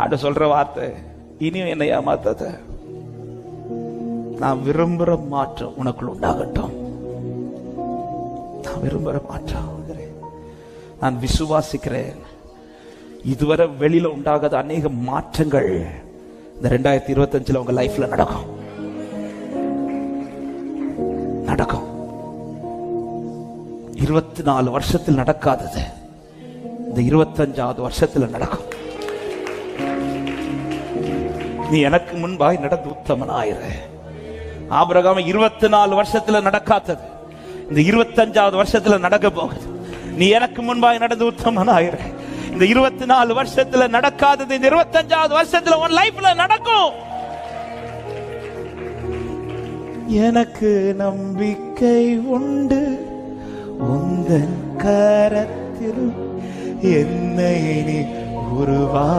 ஆண்டு சொல்ற வார்த்தை, இனியும் என்னை ஏமாத்தாத, நான் விரும்புற மாற்றம் உனக்குள் உண்டாகட்டும். நான் விரும்புற மாற்றம், நான் விசுவாசிக்கிறேன். இதுவரை வெளியில உண்டாகாத அநேக மாற்றங்கள் இந்த 2025 உங்க லைஃப்ல நடக்கும். நடக்கும். 24 வருஷத்தில் நடக்காதது இந்த 25வது வருஷத்துல நடக்கும். நீ எனக்கு முன்பாய் நடந்து உத்தமனாயிரு. ஆபிரகாம் 24 வருஷத்துல நடக்காதது இந்த 25வது வருஷத்துல நடக்க போகுது. நீ எனக்கு முன்பாய் நடந்து உத்தமனாயிரு. இந்த 24 வருஷத்துல நடக்காதது இந்த 25வது வருஷத்துல உன் லைஃப்ல நடக்கும். எனக்கு நம்பிக்கை உண்டு, உந்தன் கரத்தில் என்னை நீ உருவா